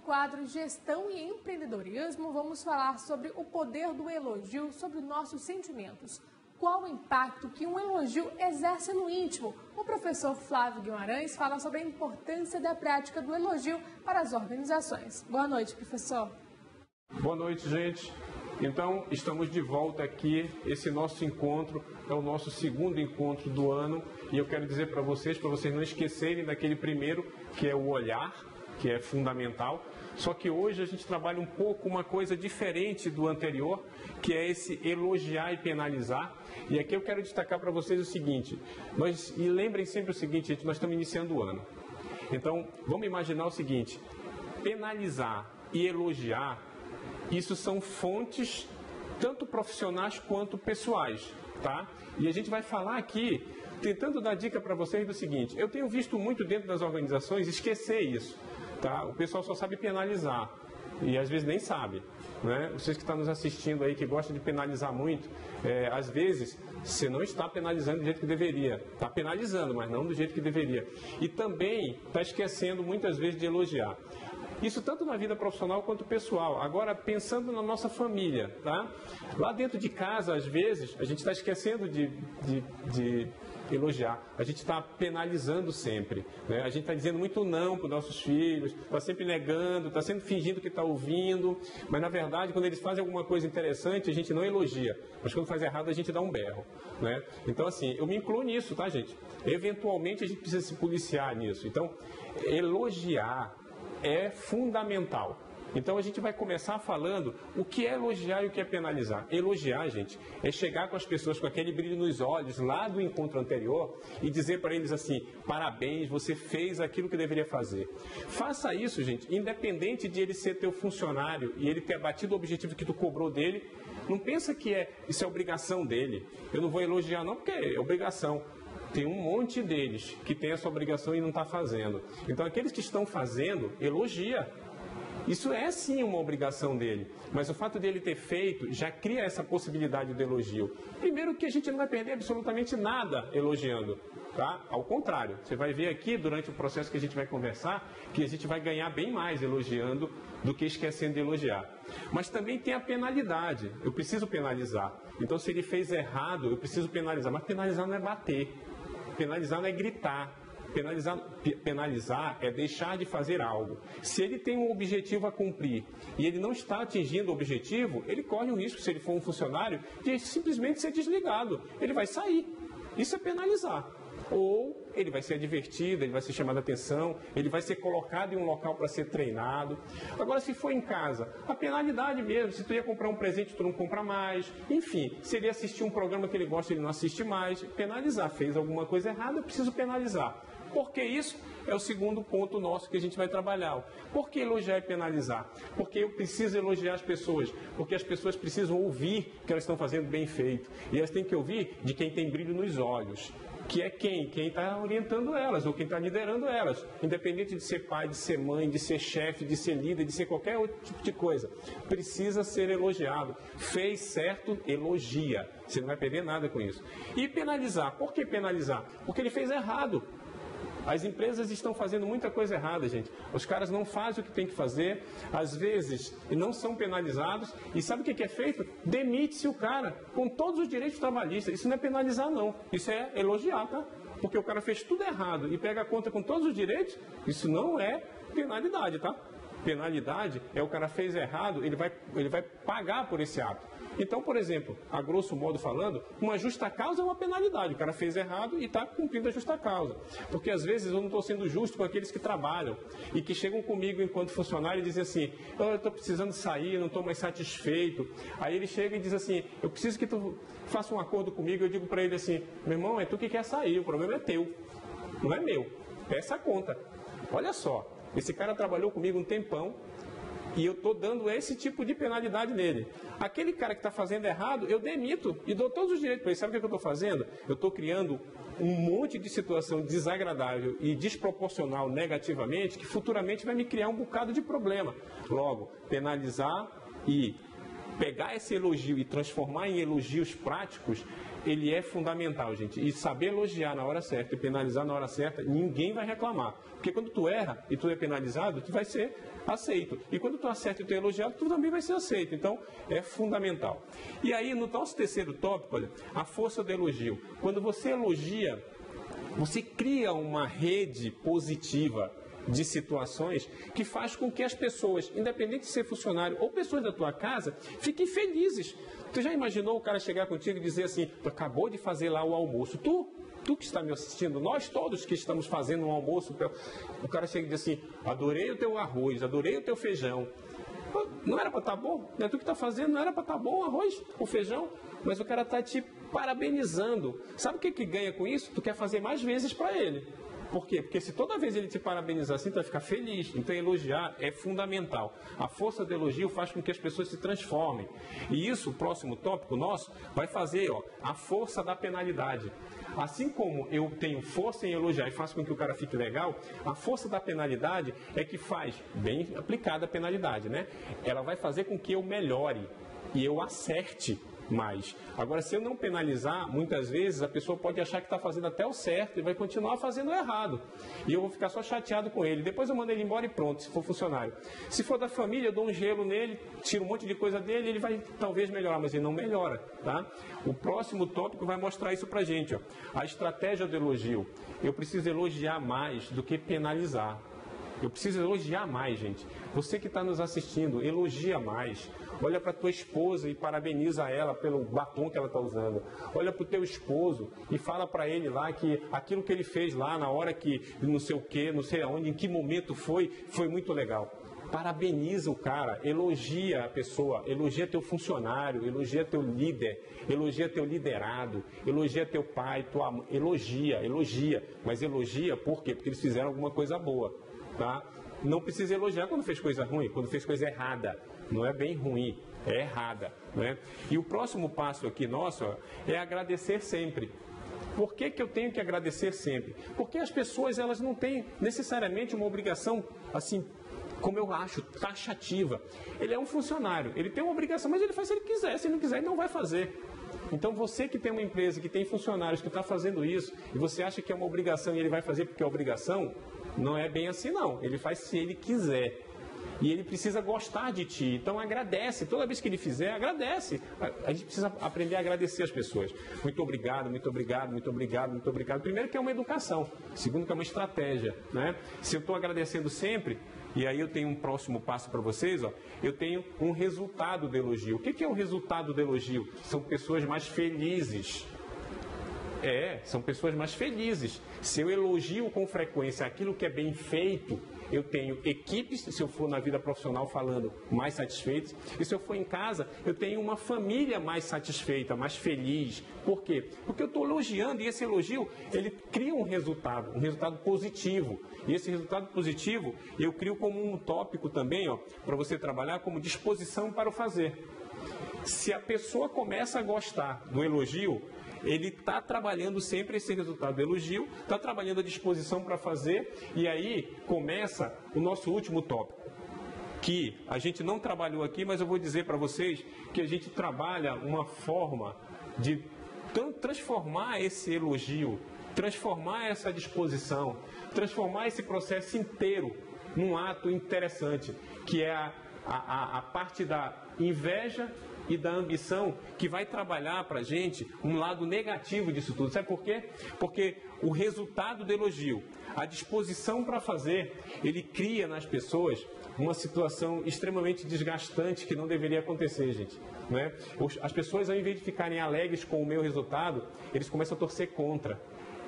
quadro Gestão e Empreendedorismo, vamos falar sobre o poder do elogio sobre nossos sentimentos. Qual o impacto que um elogio exerce no íntimo? O professor Flávio Guimarães fala sobre a importância da prática do elogio para as organizações. Boa noite, professor. Boa noite, gente. Então, estamos de volta aqui. Esse nosso encontro é o nosso segundo encontro do ano e eu quero dizer para vocês não esquecerem daquele primeiro, que é o olhar, que é fundamental. Só que hoje a gente trabalha um pouco uma coisa diferente do anterior, que é esse elogiar e penalizar. E aqui eu quero destacar para vocês o seguinte, e lembrem sempre o seguinte, gente, nós estamos iniciando o ano. Então, vamos imaginar o seguinte, penalizar e elogiar, isso são fontes tanto profissionais quanto pessoais, tá? E a gente vai falar aqui, tentando dar dica para vocês do seguinte, eu tenho visto muito dentro das organizações esquecer isso, tá? O pessoal só sabe penalizar e às vezes nem sabe, né? Vocês que estão nos assistindo aí, que gostam de penalizar muito, às vezes você não está penalizando do jeito que deveria, está penalizando, mas não do jeito que deveria. E também está esquecendo muitas vezes de elogiar. Isso tanto na vida profissional quanto pessoal. Agora, pensando na nossa família, tá? Lá dentro de casa, às vezes, a gente está esquecendo de elogiar. A gente está penalizando sempre, né? A gente está dizendo muito não para os nossos filhos, está sempre negando, está sempre fingindo que está ouvindo, mas na verdade, quando eles fazem alguma coisa interessante, a gente não elogia. Mas quando faz errado, a gente dá um berro, né? Então, assim, eu me incluo nisso, tá, gente? Eventualmente, a gente precisa se policiar nisso. Então, elogiar é fundamental. Então a gente vai começar falando o que é elogiar e o que é penalizar. Elogiar, gente, é chegar com as pessoas com aquele brilho nos olhos lá do encontro anterior e dizer para eles assim, parabéns, você fez aquilo que deveria fazer. Faça isso, gente, independente de ele ser teu funcionário e ele ter batido o objetivo que tu cobrou dele. Não pensa que isso é obrigação dele. Eu não vou elogiar não, porque é obrigação. Tem um monte deles que tem essa obrigação e não está fazendo. Então, aqueles que estão fazendo, elogia. Isso é sim uma obrigação dele, mas o fato dele ter feito já cria essa possibilidade do elogio. Primeiro que a gente não vai perder absolutamente nada elogiando, tá? Ao contrário, você vai ver aqui durante o processo que a gente vai conversar, que a gente vai ganhar bem mais elogiando do que esquecendo de elogiar. Mas também tem a penalidade, eu preciso penalizar. Então se ele fez errado, eu preciso penalizar, mas penalizar não é bater, penalizar não é gritar. Penalizar é deixar de fazer algo. Se ele tem um objetivo a cumprir e ele não está atingindo o objetivo, ele corre o risco, se ele for um funcionário, de simplesmente ser desligado. Ele vai sair. Isso é penalizar. Ou ele vai ser advertido, ele vai ser chamado a atenção, ele vai ser colocado em um local para ser treinado. Agora, se for em casa, a penalidade mesmo, se tu ia comprar um presente, tu não compra mais. Enfim, se ele assistir um programa que ele gosta, ele não assiste mais. Penalizar, fez alguma coisa errada, eu preciso penalizar. Por que isso? É o segundo ponto nosso que a gente vai trabalhar. Por que elogiar e penalizar? Porque eu preciso elogiar as pessoas, porque as pessoas precisam ouvir que elas estão fazendo bem feito. E elas têm que ouvir de quem tem brilho nos olhos. Que é quem? Quem está orientando elas, ou quem está liderando elas. Independente de ser pai, de ser mãe, de ser chefe, de ser líder, de ser qualquer outro tipo de coisa. Precisa ser elogiado. Fez certo, elogia. Você não vai perder nada com isso. E penalizar. Por que penalizar? Porque ele fez errado. As empresas estão fazendo muita coisa errada, gente. Os caras não fazem o que tem que fazer, às vezes não são penalizados. E sabe o que é feito? Demite-se o cara com todos os direitos trabalhistas. Isso não é penalizar, não. Isso é elogiar, tá? Porque o cara fez tudo errado e pega a conta com todos os direitos. Isso não é penalidade, tá? Penalidade é o cara fez errado, ele vai pagar por esse ato. Então, por exemplo, a grosso modo falando, uma justa causa é uma penalidade. O cara fez errado e está cumprindo a justa causa. Porque às vezes eu não estou sendo justo com aqueles que trabalham e que chegam comigo enquanto funcionário e dizem assim, eu estou precisando sair, não estou mais satisfeito. Aí ele chega e diz assim, eu preciso que tu faça um acordo comigo. Eu digo para ele assim, meu irmão, é tu que quer sair, o problema é teu, não é meu. Peça a conta. Olha só, esse cara trabalhou comigo um tempão, e eu estou dando esse tipo de penalidade nele. Aquele cara que está fazendo errado, eu demito e dou todos os direitos para ele. Sabe o que eu estou fazendo? Eu estou criando um monte de situação desagradável e desproporcional negativamente, que futuramente vai me criar um bocado de problema. Logo, penalizar e pegar esse elogio e transformar em elogios práticos, ele é fundamental, gente. E saber elogiar na hora certa e penalizar na hora certa, ninguém vai reclamar. Porque quando tu erra e tu é penalizado, tu vai ser aceito. E quando tu acerta e tu é elogiado, tu também vai ser aceito. Então, é fundamental. E aí, no nosso terceiro tópico, olha, a força do elogio. Quando você elogia, você cria uma rede positiva de situações que faz com que as pessoas, independente de ser funcionário ou pessoas da tua casa, fiquem felizes. Tu já imaginou o cara chegar contigo e dizer assim, tu acabou de fazer lá o almoço, tu que está me assistindo, nós todos que estamos fazendo um almoço, o cara chega e diz assim, adorei o teu arroz, adorei o teu feijão. Não era para estar bom? Não é tu que está fazendo, não era para estar bom o arroz, o feijão? Mas o cara está te parabenizando. Sabe o que ganha com isso? Tu quer fazer mais vezes para ele. Por quê? Porque se toda vez ele te parabenizar assim, tu vai ficar feliz. Então, elogiar é fundamental. A força do elogio faz com que as pessoas se transformem. E isso, o próximo tópico nosso, vai fazer a força da penalidade. Assim como eu tenho força em elogiar e faço com que o cara fique legal, a força da penalidade é que faz, bem aplicada a penalidade, né? Ela vai fazer com que eu melhore e eu acerte mais. Agora, se eu não penalizar, muitas vezes a pessoa pode achar que está fazendo até o certo e vai continuar fazendo o errado. E eu vou ficar só chateado com ele. Depois eu mando ele embora e pronto, se for funcionário. Se for da família, eu dou um gelo nele, tiro um monte de coisa dele, ele vai talvez melhorar, mas ele não melhora, tá? O próximo tópico vai mostrar isso pra gente, ó. A estratégia do elogio. Eu preciso elogiar mais do que penalizar. Eu preciso elogiar mais, gente. Você que está nos assistindo, elogia mais. Olha para tua esposa e parabeniza ela pelo batom que ela está usando. Olha para o teu esposo e fala para ele lá que aquilo que ele fez lá na hora que não sei o que, não sei aonde, em que momento foi muito legal. Parabeniza o cara, elogia a pessoa, elogia teu funcionário, elogia teu líder, elogia teu liderado, elogia teu pai, tua mãe, elogia. Mas elogia por quê? Porque eles fizeram alguma coisa boa, tá? Não precisa elogiar quando fez coisa ruim, quando fez coisa errada. Não é bem ruim, é errada, né? E o próximo passo aqui nosso é agradecer sempre. Por que eu tenho que agradecer sempre? Porque as pessoas, elas não têm necessariamente uma obrigação, assim, como eu acho, taxativa. Ele é um funcionário, ele tem uma obrigação, mas ele faz se ele quiser, se ele não quiser, ele não vai fazer. Então, você que tem uma empresa, que tem funcionários, que está fazendo isso, e você acha que é uma obrigação e ele vai fazer porque é obrigação, não é bem assim, não. Ele faz se ele quiser. E ele precisa gostar de ti. Então, agradece. Toda vez que ele fizer, agradece. A gente precisa aprender a agradecer as pessoas. Muito obrigado, muito obrigado, muito obrigado, muito obrigado. Primeiro que é uma educação. Segundo que é uma estratégia, né? Se eu estou agradecendo sempre, e aí eu tenho um próximo passo para vocês, ó, eu tenho um resultado do elogio. O que é o resultado do elogio? São pessoas mais felizes. São pessoas mais felizes. Se eu elogio com frequência aquilo que é bem feito, eu tenho equipes, se eu for na vida profissional falando, mais satisfeitos. E se eu for em casa, eu tenho uma família mais satisfeita, mais feliz. Por quê? Porque eu estou elogiando e esse elogio, ele cria um resultado positivo. E esse resultado positivo, eu crio como um tópico também, para você trabalhar como disposição para o fazer. Se a pessoa começa a gostar do elogio, ele está trabalhando sempre esse resultado do elogio, está trabalhando a disposição para fazer, e aí começa o nosso último tópico, que a gente não trabalhou aqui, mas eu vou dizer para vocês que a gente trabalha uma forma de transformar esse elogio, transformar essa disposição, transformar esse processo inteiro num ato interessante, que é a parte da inveja e da ambição, que vai trabalhar para a gente um lado negativo disso tudo. Sabe por quê? Porque o resultado do elogio, a disposição para fazer, ele cria nas pessoas uma situação extremamente desgastante que não deveria acontecer, gente. Né? As pessoas, ao invés de ficarem alegres com o meu resultado, eles começam a torcer contra.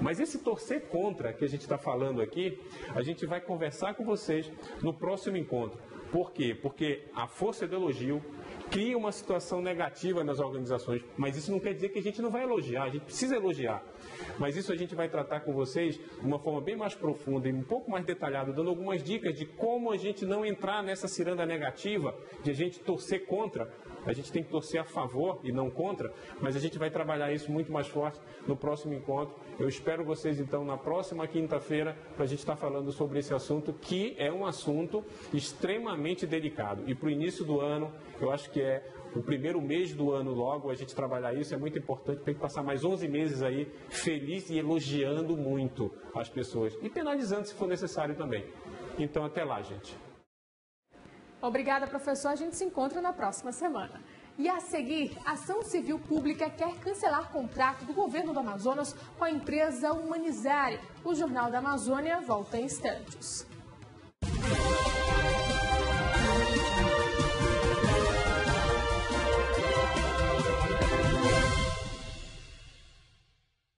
Mas esse torcer contra que a gente está falando aqui, a gente vai conversar com vocês no próximo encontro. Por quê? Porque a força do elogio cria uma situação negativa nas organizações, mas isso não quer dizer que a gente não vai elogiar, a gente precisa elogiar. Mas isso a gente vai tratar com vocês de uma forma bem mais profunda e um pouco mais detalhada, dando algumas dicas de como a gente não entrar nessa ciranda negativa, de a gente torcer contra. A gente tem que torcer a favor e não contra, mas a gente vai trabalhar isso muito mais forte no próximo encontro. Eu espero vocês, então, na próxima quinta-feira, para a gente estar falando sobre esse assunto, que é um assunto extremamente delicado. E para o início do ano, eu acho que é o primeiro mês do ano logo, a gente trabalhar isso é muito importante para a gente passar mais 11 meses aí feliz e elogiando muito as pessoas e penalizando se for necessário também. Então, até lá, gente. Obrigada, professor. A gente se encontra na próxima semana. E a seguir, a Ação Civil Pública quer cancelar contrato do governo do Amazonas com a empresa Humanizare. O Jornal da Amazônia volta em instantes.